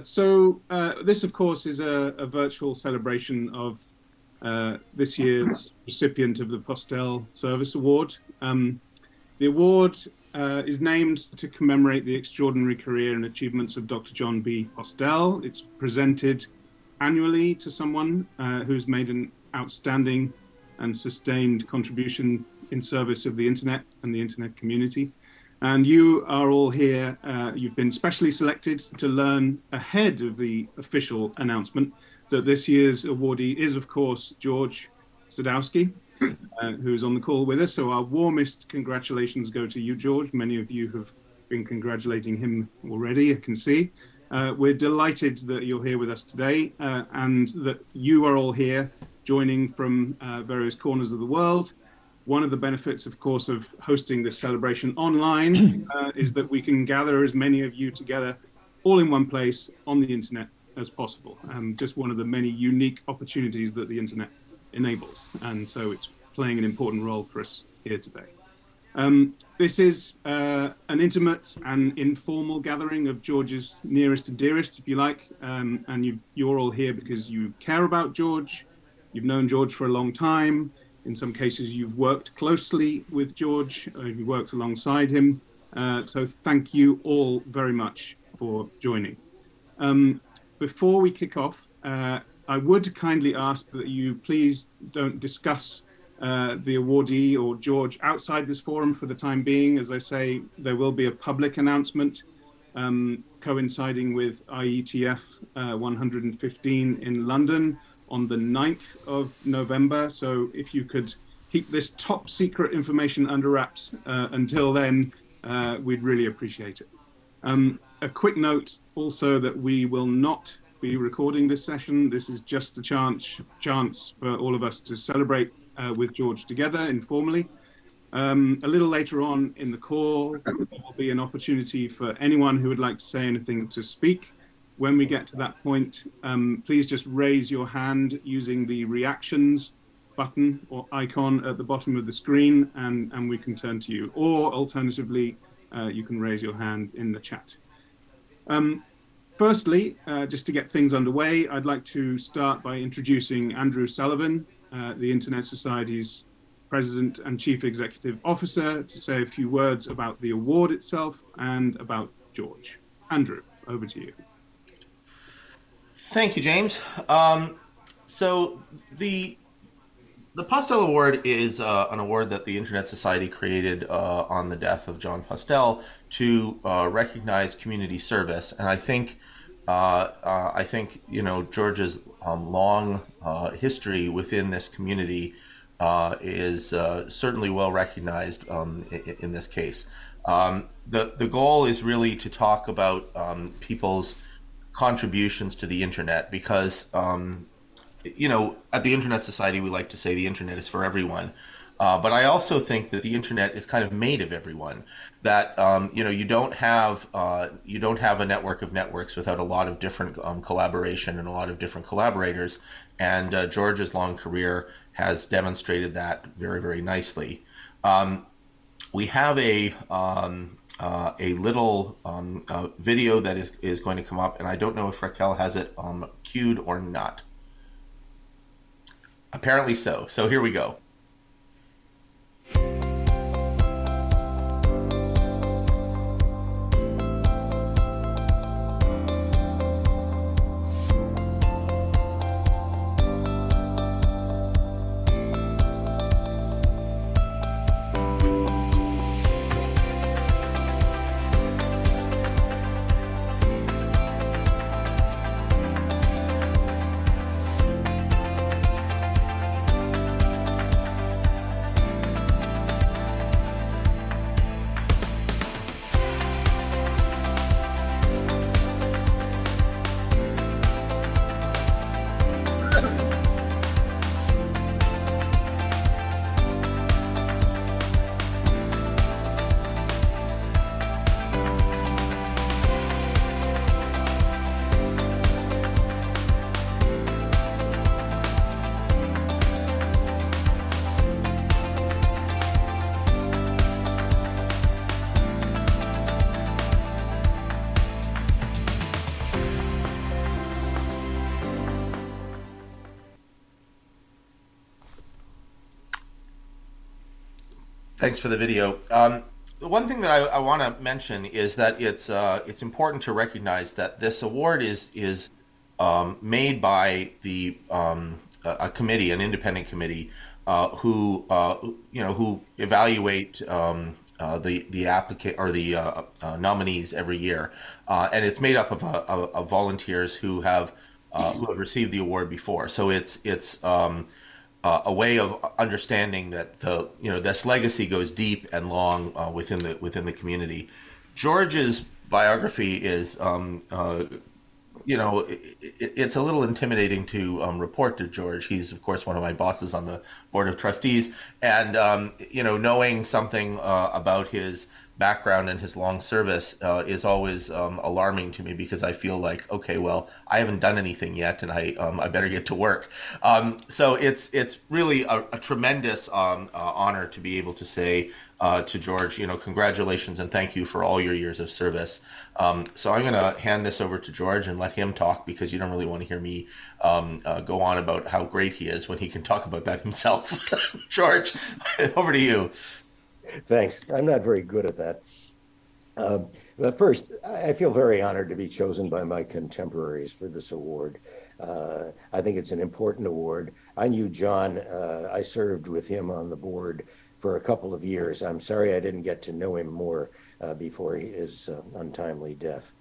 This, of course, is a virtual celebration of this year's recipient of the Postel Service Award. The award is named to commemorate the extraordinary career and achievements of Dr. John B. Postel. It's presented annually to someone who's made an outstanding and sustained contribution in service of the internet and the internet community. And you are all here, you've been specially selected to learn ahead of the official announcement that this year's awardee is, of course, George Sadowski, who's on the call with us. So our warmest congratulations go to you, George. Many of you have been congratulating him already, I can see. We're delighted that you're here with us today and that you are all here joining from various corners of the world. One of the benefits, of course, of hosting this celebration online is that we can gather as many of you together all in one place on the internet as possible. Just one of the many unique opportunities that the internet enables. And so it's playing an important role for us here today. This is an intimate and informal gathering of George's nearest and dearest, if you like. And you're all here because you care about George. You've known George for a long time. In some cases, you've worked closely with George, you've worked alongside him. So thank you all very much for joining. Before we kick off, I would kindly ask that you please don't discuss the awardee or George outside this forum for the time being. As I say, there will be a public announcement coinciding with IETF 115 in London on the 9th of November. So if you could keep this top secret information under wraps until then, we'd really appreciate it. A quick note also that we will not be recording this session. This is just a chance for all of us to celebrate with George together informally. A little later on in the call, there will be an opportunity for anyone who would like to say anything to speak. When we get to that point, please just raise your hand using the reactions button or icon at the bottom of the screen, and we can turn to you. Or alternatively, you can raise your hand in the chat. Firstly, just to get things underway, I'd like to start by introducing Andrew Sullivan, the Internet Society's President and Chief Executive Officer, to say a few words about the award itself and about George. Andrew, over to you. Thank you, James. So the Postel Award is an award that the Internet Society created on the death of John Postel to recognize community service, and I think you know, George's long history within this community is certainly well recognized in this case. The goal is really to talk about people's contributions to the internet, because you know, at the Internet Society we like to say the internet is for everyone, but I also think that the internet is kind of made of everyone. That you know, you don't have a network of networks without a lot of different collaboration and a lot of different collaborators, and George's long career has demonstrated that very, very nicely. We have a little video that is going to come up, and I don't know if Raquel has it queued or not. Apparently so. So here we go. Thanks for the video. The one thing that I want to mention is that it's important to recognize that this award is made by a committee, an independent committee, who evaluate the applicant or the nominees every year, and it's made up of volunteers who have received the award before. So it's a way of understanding that this legacy goes deep and long within the community. George's biography is it's a little intimidating to report to George. He's, of course, one of my bosses on the board of trustees, and knowing something about his background and his long service is always alarming to me, because I feel like, okay, well, I haven't done anything yet, and I better get to work. So it's really a tremendous honor to be able to say to George, congratulations and thank you for all your years of service. So I'm going to hand this over to George and let him talk, because you don't really want to hear me go on about how great he is when he can talk about that himself. George, over to you. Thanks. I'm not very good at that. But first, I feel very honored to be chosen by my contemporaries for this award. I think it's an important award. I knew John. I served with him on the board for a couple of years. I'm sorry I didn't get to know him more before his untimely death.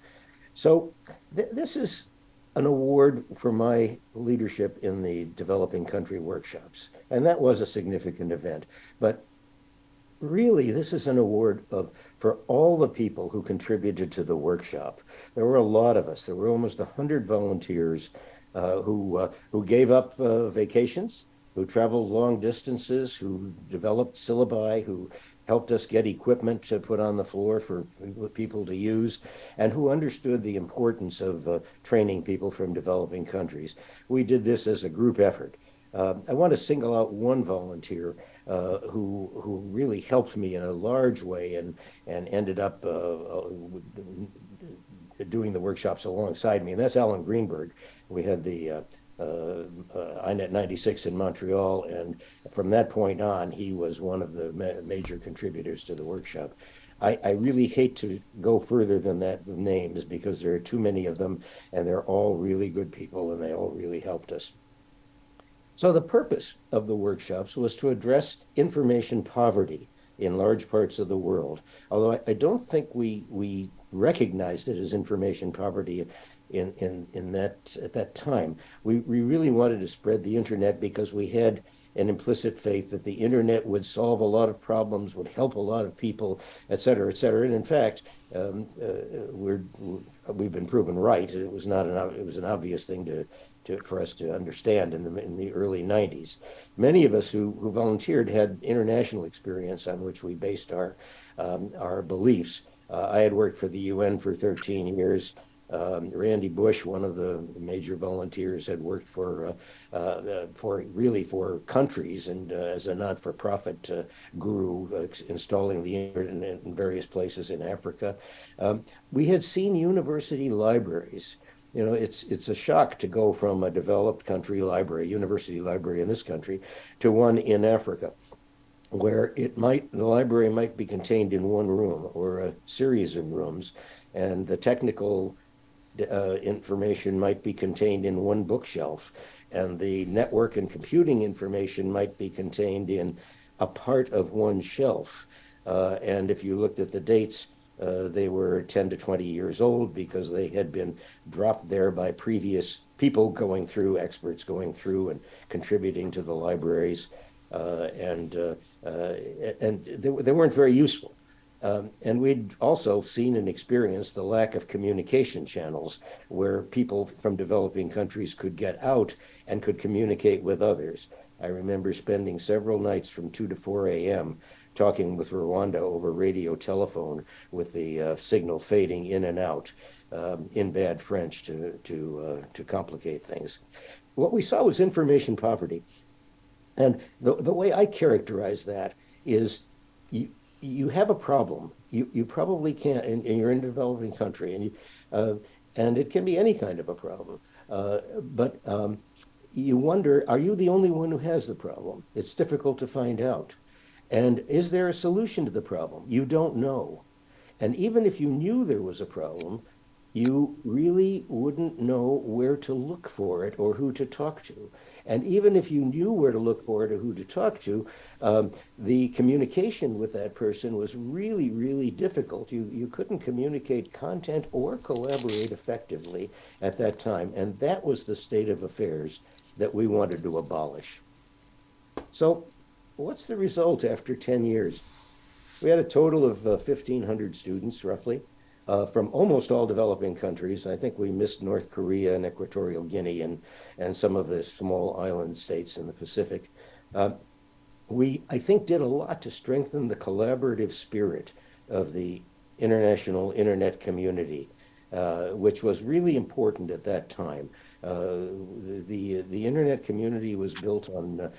So this is an award for my leadership in the developing country workshops. And that was a significant event. But really, this is an award for all the people who contributed to the workshop. There were a lot of us. There were almost 100 volunteers who gave up vacations, who traveled long distances, who developed syllabi, who helped us get equipment to put on the floor for people to use, and who understood the importance of training people from developing countries. We did this as a group effort. I want to single out one volunteer who really helped me in a large way and ended up doing the workshops alongside me, and that's Alan Greenberg. We had the INET 96 in Montreal, and from that point on, he was one of the major contributors to the workshop. I really hate to go further than that with names, because there are too many of them, and they're all really good people, and they all really helped us. So the purpose of the workshops was to address information poverty in large parts of the world, although I don't think we recognized it as information poverty in that at that time. We really wanted to spread the internet because we had an implicit faith that the internet would solve a lot of problems, would help a lot of people, et cetera, et cetera. And in fact, we've been proven right. It was an obvious thing for us to understand in the early 90s. Many of us who volunteered had international experience on which we based our beliefs. I had worked for the UN for 13 years. Randy Bush, one of the major volunteers, had worked for countries and as a not-for-profit guru, installing the internet in various places in Africa. We had seen university libraries. It's a shock to go from a developed country library, university library in this country, to one in Africa, where the library might be contained in one room or a series of rooms, and the technical information might be contained in one bookshelf, and the network and computing information might be contained in a part of one shelf. And if you looked at the dates, they were 10 to 20 years old because they had been dropped there by previous people going through, experts going through and contributing to the libraries. And they weren't very useful. And we'd also seen and experienced the lack of communication channels where people from developing countries could get out and could communicate with others. I remember spending several nights from 2 to 4 a.m. talking with Rwanda over radio telephone, with the signal fading in and out in bad French to complicate things. What we saw was information poverty. And the way I characterize that is you have a problem. You probably can't, and you're in a developing country, and it can be any kind of a problem. But you wonder, are you the only one who has the problem? It's difficult to find out. And is there a solution to the problem? You don't know. And even if you knew there was a problem, you really wouldn't know where to look for it or who to talk to. And even if you knew where to look for it or who to talk to, the communication with that person was really, really difficult. You couldn't communicate content or collaborate effectively at that time. And that was the state of affairs that we wanted to abolish. So what's the result after 10 years? We had a total of 1,500 students, roughly, from almost all developing countries. I think we missed North Korea and Equatorial Guinea and some of the small island states in the Pacific. We, I think, did a lot to strengthen the collaborative spirit of the international internet community, which was really important at that time. The internet community was built on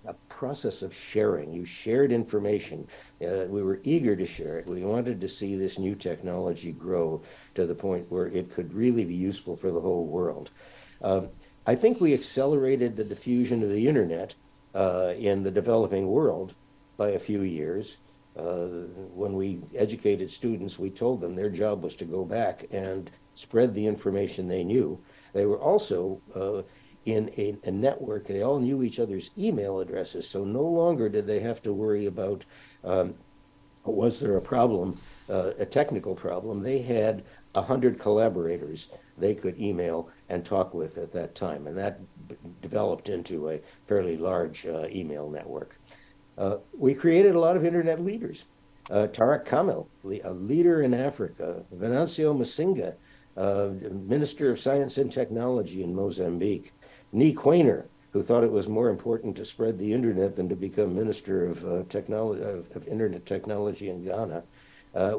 a process of sharing. You shared information. We were eager to share it. We wanted to see this new technology grow to the point where it could really be useful for the whole world. I think we accelerated the diffusion of the internet in the developing world by a few years. When we educated students, we told them their job was to go back and spread the information they knew. They were also in a network. They all knew each other's email addresses, so no longer did they have to worry about was there a problem, a technical problem. They had 100 collaborators they could email and talk with at that time, and that developed into a fairly large email network. We created a lot of internet leaders. Tariq Kamel, a leader in Africa. Venancio Masinga, Minister of Science and Technology in Mozambique. Nee Quainer, who thought it was more important to spread the internet than to become Minister of Internet Technology in Ghana. A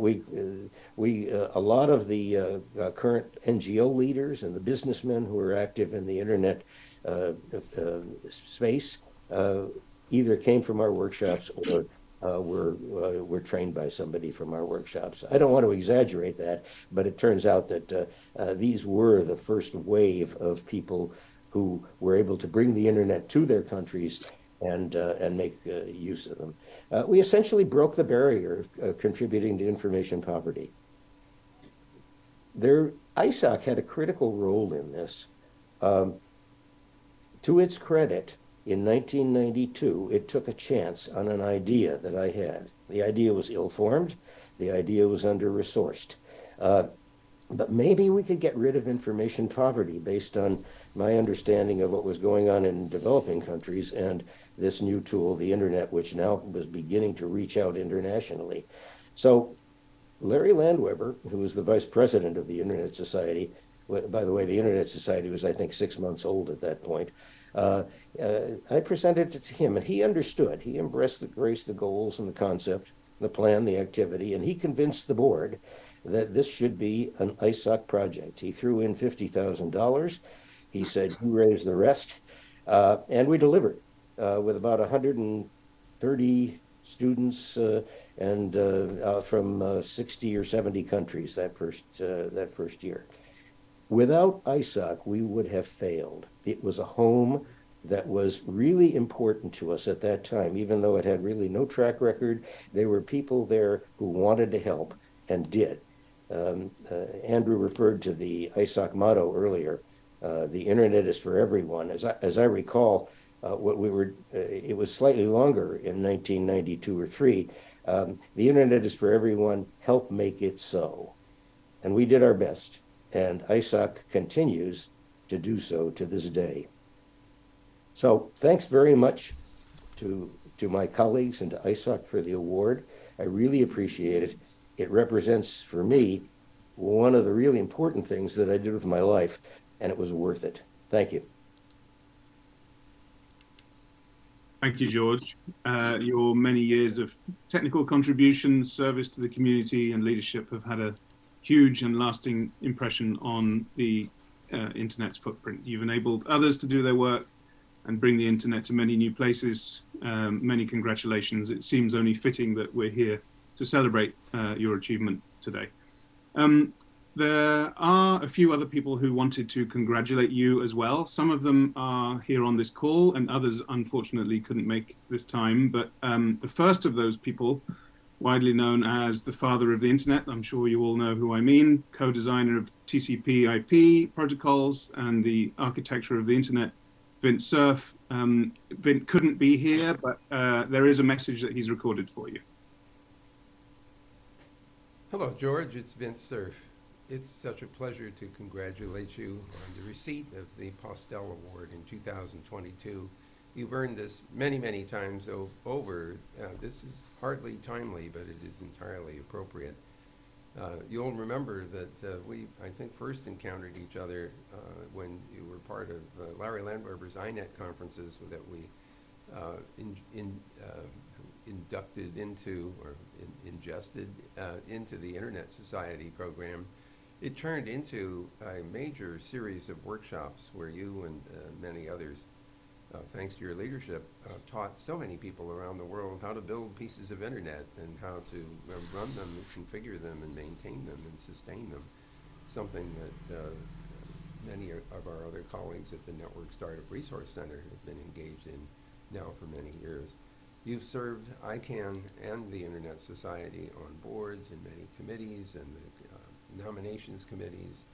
lot of the current NGO leaders and the businessmen who are active in the internet space either came from our workshops or were trained by somebody from our workshops. I don't want to exaggerate that, but it turns out that these were the first wave of people who were able to bring the internet to their countries and make use of them. We essentially broke the barrier of contributing to information poverty. ISOC had a critical role in this. To its credit, in 1992, it took a chance on an idea that I had. The idea was ill-formed. The idea was under-resourced. But maybe we could get rid of information poverty based on my understanding of what was going on in developing countries and this new tool, the internet, which now was beginning to reach out internationally. So Larry Landweber, who was the vice president of the Internet Society, by the way, the Internet Society was, I think, 6 months old at that point, I presented it to him, and he understood. He embraced the goals and the concept, the plan, the activity, and he convinced the board that this should be an ISOC project. He threw in $50,000. He said, you raise the rest, and we delivered with about 130 students and from 60 or 70 countries that first year. Without ISOC, we would have failed. It was a home that was really important to us at that time, even though it had really no track record. There were people there who wanted to help and did. Andrew referred to the ISOC motto earlier. The internet is for everyone. As I recall, it was slightly longer in 1992 or 3. The internet is for everyone. Help make it so. And we did our best. And ISOC continues to do so to this day. So thanks very much to my colleagues and to ISOC for the award. I really appreciate it. It represents, for me, one of the really important things that I did with my life, and it was worth it. Thank you. Thank you, George. Your many years of technical contributions, service to the community, and leadership have had a huge and lasting impression on the internet's footprint. You've enabled others to do their work and bring the internet to many new places. Many congratulations. It seems only fitting that we're here to celebrate your achievement today. There are a few other people who wanted to congratulate you as well. Some of them are here on this call, and others unfortunately couldn't make this time. But the first of those people, widely known as the father of the internet, I'm sure you all know who I mean, co-designer of TCP/IP protocols and the architecture of the internet, Cerf. Vint couldn't be here, but there is a message that he's recorded for you. Hello, George. It's Cerf. It's such a pleasure to congratulate you on the receipt of the Postel Award in 2022. You've earned this many, many times over. This is hardly timely, but it is entirely appropriate. You'll remember that we, I think, first encountered each other when you were part of Larry Landweber's INET conferences that we inducted into or ingested into the Internet Society program. It turned into a major series of workshops where you and many others, thanks to your leadership, taught so many people around the world how to build pieces of internet and how to run them, and configure them, and maintain them, and sustain them. Something that many of our other colleagues at the Network Startup Resource Center have been engaged in now for many years. You've served ICANN and the Internet Society on boards and many committees and the nominations committees,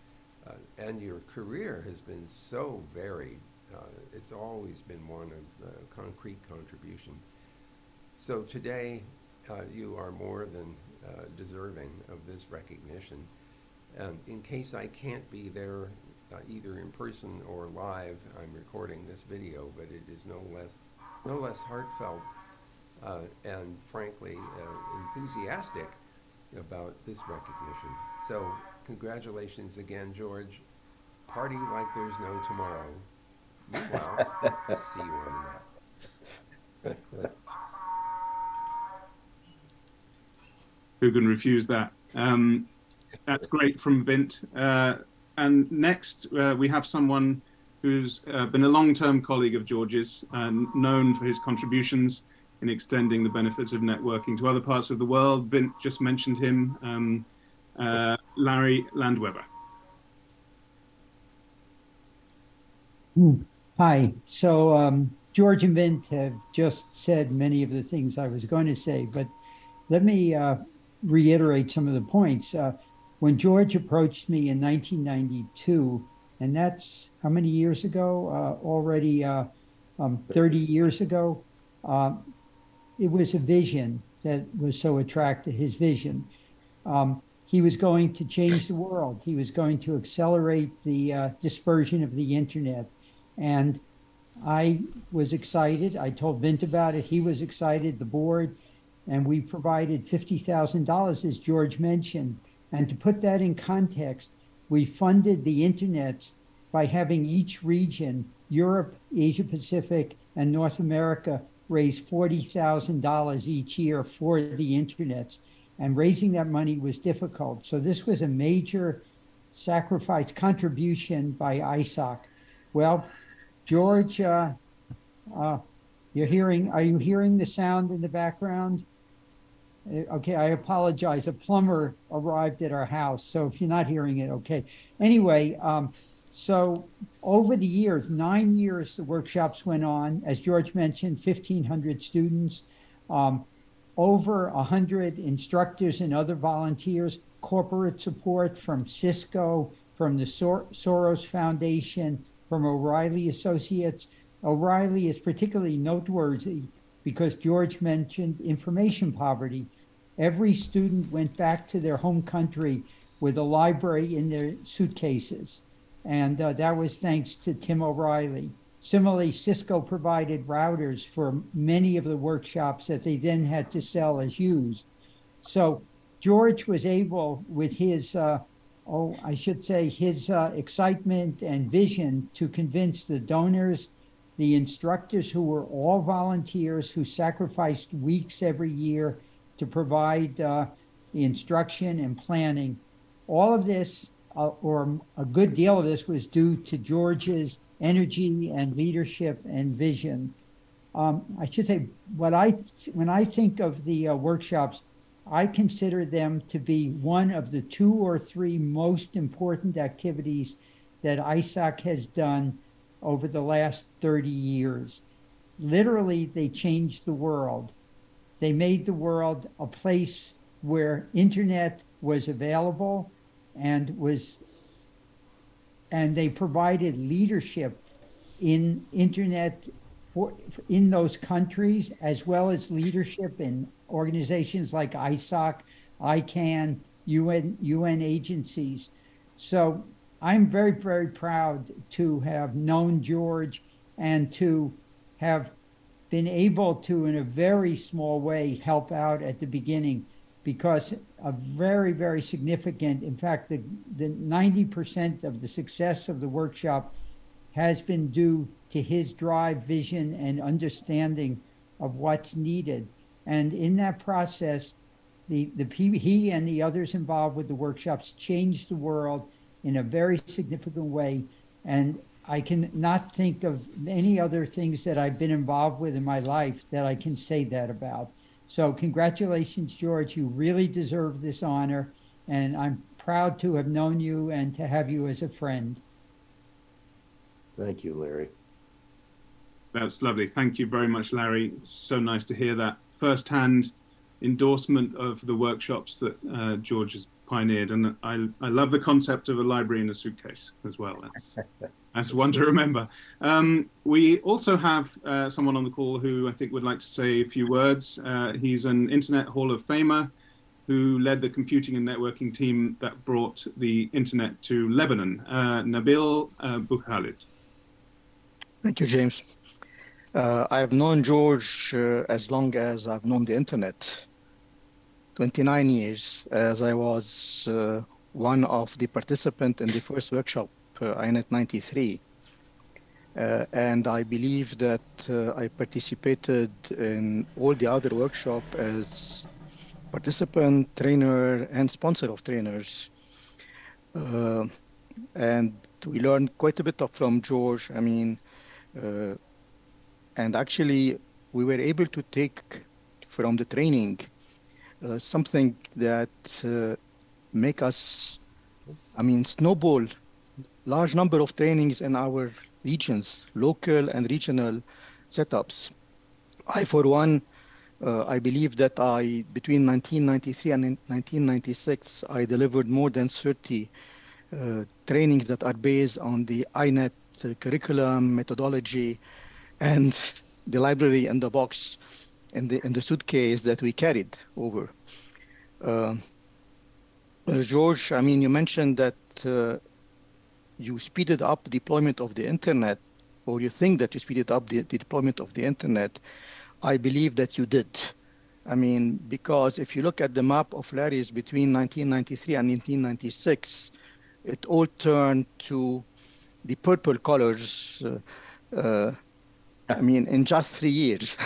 and your career has been so varied. It's always been one of concrete contribution. So today, you are more than deserving of this recognition. In case I can't be there either in person or live, I'm recording this video, but it is no less heartfelt and frankly enthusiastic about this recognition. So congratulations again, George. Party like there's no tomorrow. Meanwhile, see you on the net. Who can refuse that? That's great from Vint. And next, we have someone who's been a long-term colleague of George's and known for his contributions in extending the benefits of networking to other parts of the world. Vint just mentioned him, Larry Landweber. Hi. So George and Vint have just said many of the things I was going to say, but let me reiterate some of the points. When George approached me in 1992, and that's how many years ago? Already 30 years ago. It was a vision that was so attractive, his vision. He was going to change the world. He was going to accelerate the dispersion of the internet. And I was excited. I told Vint about it. He was excited, the board, and we provided $50,000, as George mentioned. And to put that in context, we funded the internet by having each region, Europe, Asia Pacific, and North America, raise $40,000 each year for the internet. And raising that money was difficult. So this was a major sacrifice contribution by ISOC. Well, George, are you hearing the sound in the background? Okay, I apologize. A plumber arrived at our house. So if you're not hearing it, okay. Anyway, so over the years, 9 years, the workshops went on. As George mentioned, 1,500 students, over 100 instructors and other volunteers, corporate support from Cisco, from the Soros Foundation, from O'Reilly Associates. O'Reilly is particularly noteworthy because George mentioned information poverty. Every student went back to their home country with a library in their suitcases. And that was thanks to Tim O'Reilly. Similarly, Cisco provided routers for many of the workshops that they then had to sell as used. So George was able, with his, his excitement and vision, to convince the donors, the instructors who were all volunteers who sacrificed weeks every year to provide the instruction and planning. All of this, or a good deal of this, was due to George's energy and leadership and vision. I should say, when I think of the workshops, I consider them to be one of the 2 or 3 most important activities that ISOC has done over the last 30 years. Literally, they changed the world. They made the world a place where internet was available and they provided leadership in internet in those countries, as well as leadership in organizations like ISOC, ICANN, UN agencies. So I'm very, very proud to have known George and to have been able to, in a very small way, help out at the beginning, because a very, very significant, in fact, the 90% of the success of the workshop has been due to his drive, vision, and understanding of what's needed. And in that process, he and the others involved with the workshops changed the world in a very significant way. And I can not think of any other things that I've been involved with in my life that I can say that about. So congratulations, George. You really deserve this honor. And I'm proud to have known you and to have you as a friend. Thank you, Larry. That's lovely. Thank you very much, Larry. So nice to hear that firsthand endorsement of the workshops that George has pioneered. And I love the concept of a library in a suitcase as well. That's one to remember. We also have someone on the call who I think would like to say a few words. He's an Internet Hall of Famer who led the computing and networking team that brought the internet to Lebanon, Nabil Bukhalid. Thank you, James. I've known George as long as I've known the internet, 29 years, as I was one of the participants in the first workshop, INET 93. And I believe that I participated in all the other workshops as participant, trainer, and sponsor of trainers. And we learned quite a bit from George. I mean, and actually, we were able to take from the training something that make us, I mean, snowball large number of trainings in our regions, local and regional setups. I, for one, I believe that between 1993 and 1996, I delivered more than 30 trainings that are based on the INET curriculum, methodology, and the library in the box, in the suitcase that we carried over. George, I mean, you mentioned that you speeded up the deployment of the internet, or you think that you speeded up the deployment of the internet. I believe that you did. I mean, because if you look at the map of Larry's between 1993 and 1996, it all turned to the purple colors, I mean, in just 3 years.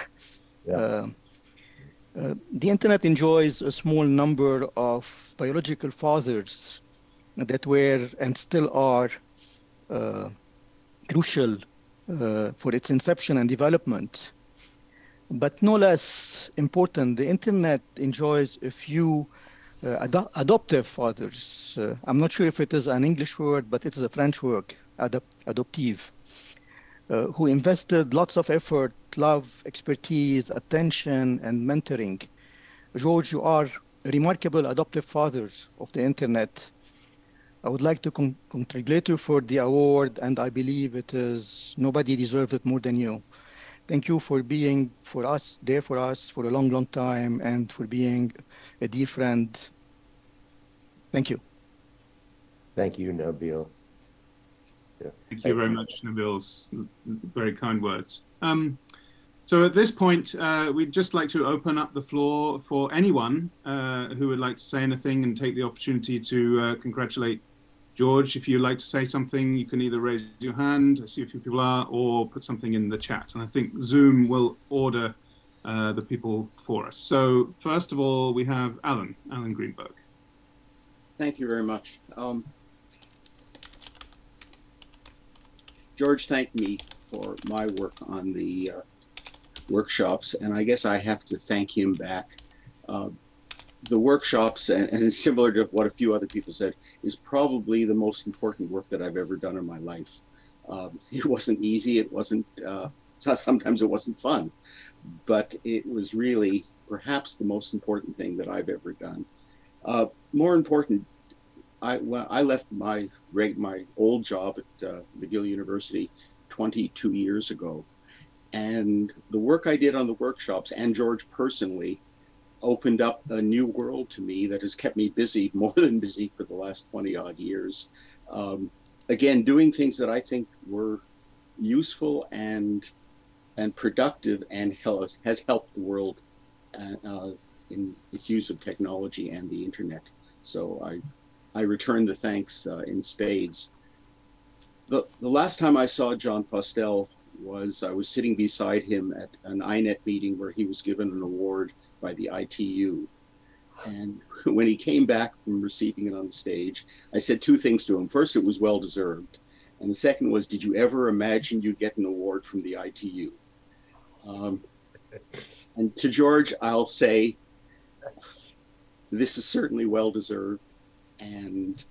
Yeah. The internet enjoys a small number of biological fathers that were and still are crucial for its inception and development. But no less important, the internet enjoys a few adoptive fathers. I'm not sure if it is an English word, but it is a French word, adoptive, who invested lots of effort, love, expertise, attention, and mentoring. George, you are a remarkable adoptive fathers of the internet. I would like to congratulate you for the award, and I believe it is nobody deserves it more than you. Thank you for being there for us for a long, long time, and for being a dear friend. Thank you. Thank you, Nabil. Yeah. Thank you very much, Nabil's very kind words. So at this point, we'd just like to open up the floor for anyone who would like to say anything and take the opportunity to congratulate George. If you'd like to say something, you can either raise your hand, I see a few people are, or put something in the chat. And I think Zoom will order the people for us. So first of all, we have Alan Greenberg. Thank you very much. George thanked me for my work on the workshops, and I guess I have to thank him back. the workshops, and similar to what a few other people said, is probably the most important work that I've ever done in my life. It wasn't easy. It wasn't, sometimes it wasn't fun, but it was really perhaps the most important thing that I've ever done. More important, I left my old job at McGill University 22 years ago. And the work I did on the workshops, and George personally, opened up a new world to me that has kept me busy, more than busy, for the last 20 odd years. Again, doing things that I think were useful and productive, and has helped the world in its use of technology and the internet. So I return the thanks in spades. The last time I saw John Postel I was sitting beside him at an INET meeting where he was given an award by the ITU. And when he came back from receiving it on the stage, I said two things to him. First, it was well-deserved. And the second was, did you ever imagine you'd get an award from the ITU? And to George, I'll say, this is certainly well-deserved. And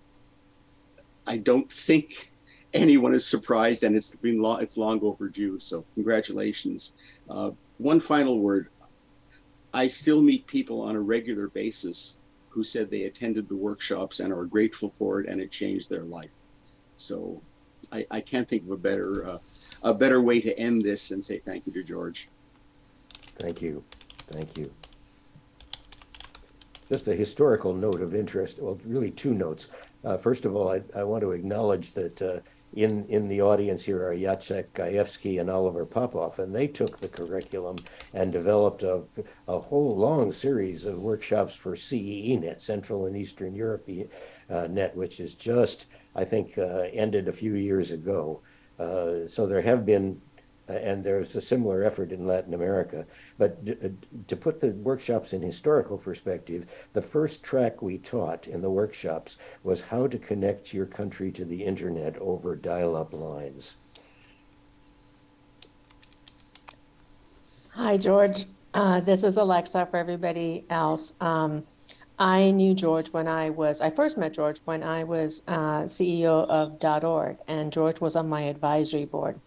I don't think anyone is surprised, and it's long overdue. So congratulations. One final word. I still meet people on a regular basis who said they attended the workshops and are grateful for it, and it changed their life. So I can't think of a better way to end this than say thank you to George. Thank you. Thank you. Just a historical note of interest, well, really two notes. First of all, I want to acknowledge that in the audience here are Jacek Gajewski and Oliver Popov, and they took the curriculum and developed a whole long series of workshops for CEE-net, Central and Eastern Europe net, which is just, I think, ended a few years ago. So there have been, and there's a similar effort in Latin America. But to put the workshops in historical perspective, the first track we taught in the workshops was how to connect your country to the internet over dial-up lines. Hi, George. This is Alexa for everybody else. I knew George I first met George when I was CEO of .org, and George was on my advisory board.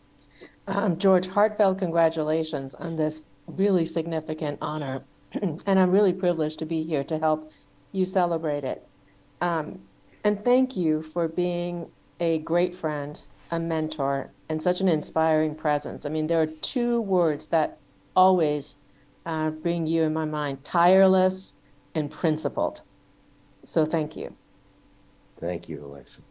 George, heartfelt congratulations on this really significant honor. And I'm really privileged to be here to help you celebrate it. And thank you for being a great friend, a mentor, and such an inspiring presence. I mean, there are two words that always bring you in my mind: tireless and principled. So thank you. Thank you, Alexa.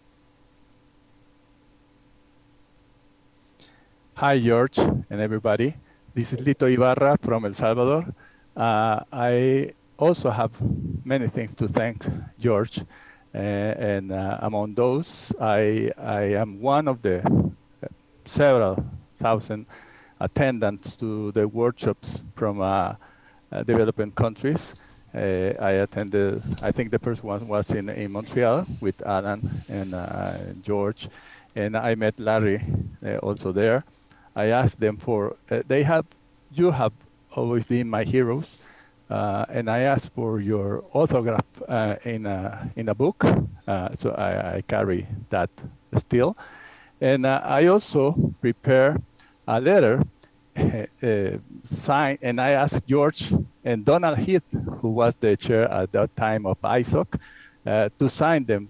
Hi, George and everybody. This is Lito Ibarra from El Salvador. I also have many things to thank George. And among those, I am one of the several thousand attendants to the workshops from developing countries. I attended, I think the first one was in Montreal with Alan and George. And I met Larry also there. I asked them for, you have always been my heroes. And I asked for your autograph in a book. So I carry that still. And I also prepare a letter signed, and I asked George and Donald Heath, who was the chair at that time of ISOC, to sign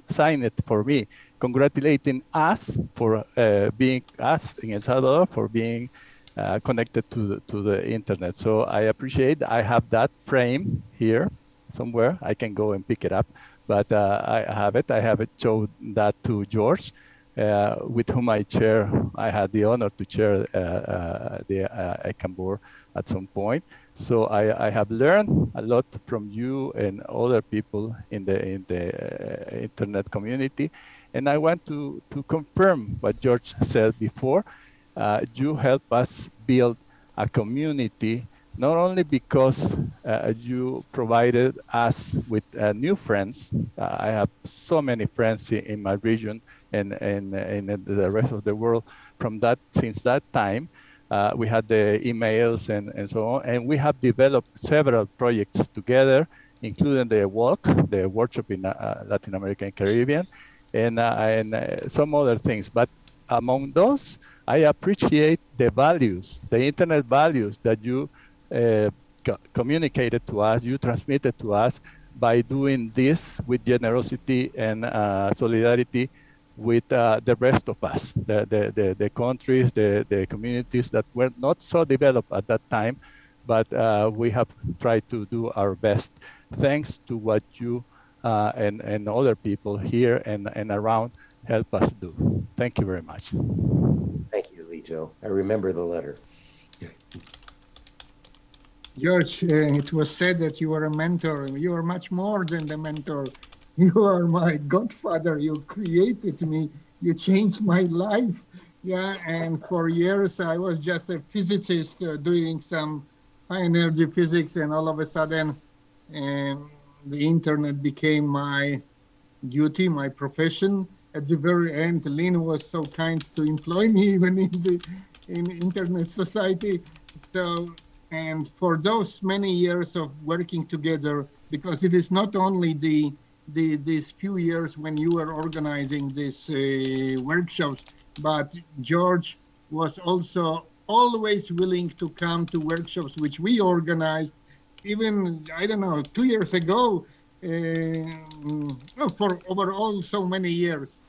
sign it for me, congratulating us for being us in El Salvador for being connected to the internet. So I appreciate. I have that frame here somewhere. I can go and pick it up, but I have it. I have showed that to George, with whom I had the honor to chair the ECAM board at some point. So I have learned a lot from you and other people in the internet community. And I want to confirm what George said before. You help us build a community, not only because you provided us with new friends. I have so many friends in my region and the rest of the world since that time, we had the emails and so on. And we have developed several projects together, including the workshop in Latin America and Caribbean, and some other things. But among those, I appreciate the values, the internet values that you communicated to us, you transmitted to us by doing this with generosity and solidarity with the rest of us, the countries, the communities that were not so developed at that time, but we have tried to do our best thanks to what you and other people here and around help us do. Thank you very much. Thank you, Lito. I remember the letter. George, it was said that you are a mentor. You are much more than the mentor. You are my godfather. You created me. You changed my life. Yeah, and for years I was just a physicist doing some high energy physics, and all of a sudden the internet became my duty, my profession. At the very end, Lynn was so kind to employ me even in Internet Society. So, and for those many years of working together, because it is not only these few years when you were organizing these workshops, but George was also always willing to come to workshops which we organized. Even, I don't know, 2 years ago, for overall so many years.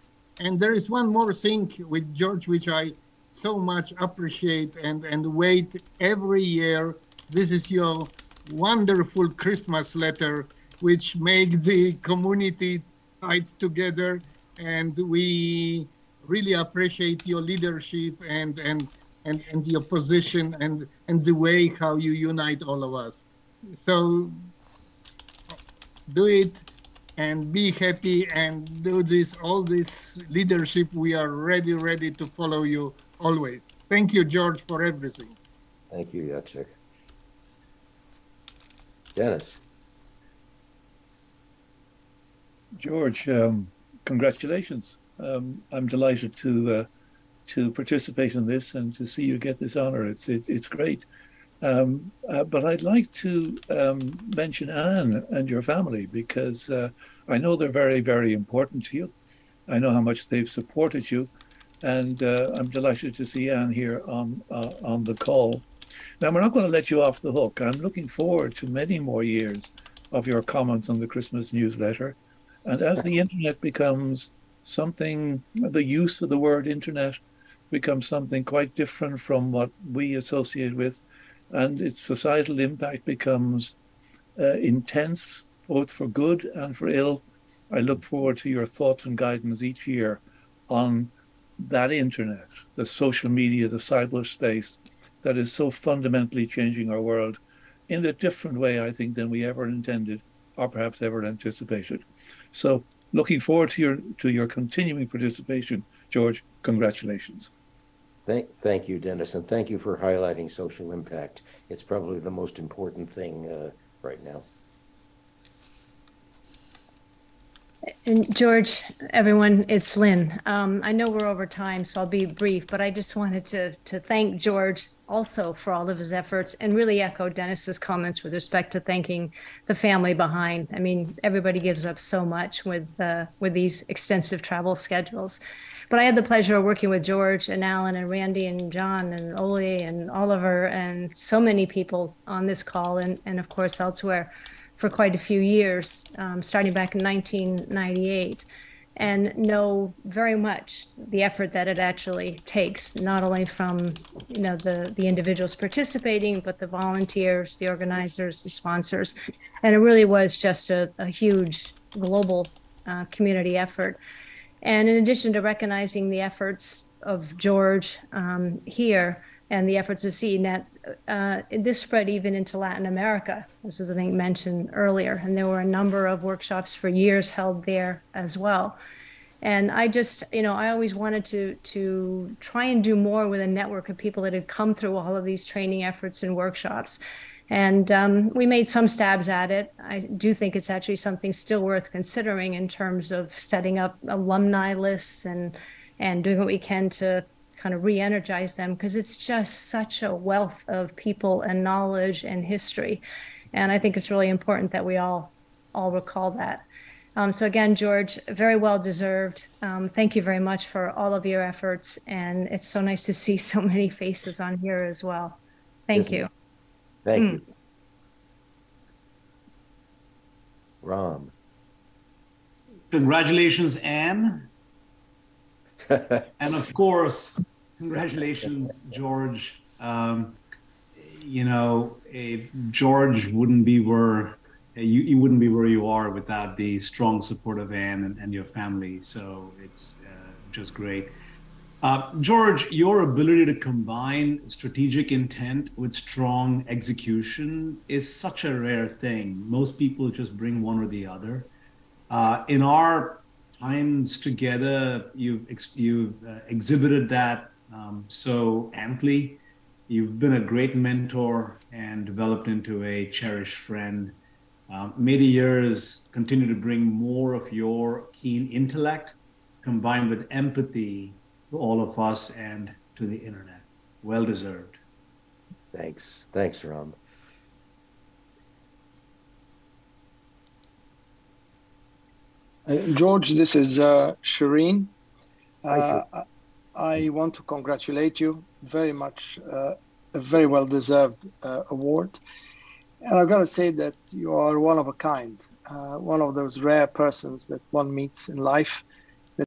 And there is one more thing with George which I so much appreciate and wait every year. This is your wonderful Christmas letter which make the community tied together, and we really appreciate your leadership and your position and the way how you unite all of us. So do it and be happy and do all this leadership. We are ready to follow you always. Thank you, George, for everything. Thank you, Jacek. Dennis. George, congratulations. I'm delighted to participate in this and to see you get this honor. It's great. But I'd like to mention Anne and your family, because I know they're very, very important to you. I know how much they've supported you, and I'm delighted to see Anne here on the call. Now, we're not going to let you off the hook. I'm looking forward to many more years of your comments on the Christmas newsletter. And as the internet becomes something, the use of the word internet becomes something quite different from what we associate with, and its societal impact becomes intense, both for good and for ill. I look forward to your thoughts and guidance each year on that internet, the social media, the cyberspace that is so fundamentally changing our world in a different way, I think, than we ever intended or perhaps ever anticipated. So looking forward to your continuing participation, George. Congratulations. Thank you, Dennis, and thank you for highlighting social impact. It's probably the most important thing right now. And George, everyone, it's Lynn. I know we're over time, so I'll be brief, but I just wanted to thank George also for all of his efforts and really echo Dennis's comments with respect to thanking the family behind. I mean, everybody gives up so much with these extensive travel schedules. But I had the pleasure of working with George and Alan and Randy and John and Oli and Oliver and so many people on this call and of course elsewhere for quite a few years, starting back in 1998, and know very much the effort that it actually takes, not only from the individuals participating, but the volunteers, the organizers, the sponsors. And it really was just a huge global community effort. And in addition to recognizing the efforts of George here and the efforts of CENET, this spread even into Latin America. This was, I think, mentioned earlier. And there were a number of workshops for years held there as well. And I just, I always wanted to try and do more with a network of people that had come through all of these training efforts and workshops. And we made some stabs at it. I do think it's actually something still worth considering in terms of setting up alumni lists and doing what we can to kind of re-energize them, because it's just such a wealth of people and knowledge and history. And I think it's really important that we all recall that. So again, George, very well deserved. Thank you very much for all of your efforts. And it's so nice to see so many faces on here as well. Thank you. Thank you. Ram. Congratulations, Anne. And of course, congratulations, George. You know, George wouldn't be where you wouldn't be where you are without the strong support of Anne and your family. So it's just great. George, your ability to combine strategic intent with strong execution is such a rare thing. Most people just bring one or the other. In our times together, you've exhibited that so amply. You've been a great mentor and developed into a cherished friend. May the years continue to bring more of your keen intellect combined with empathy to all of us and to the internet. Well deserved. Thanks. Thanks, Ram. George, this is Shireen. Hi, I want to congratulate you very much, a very well-deserved award. And I've got to say that you are one of a kind, one of those rare persons that one meets in life.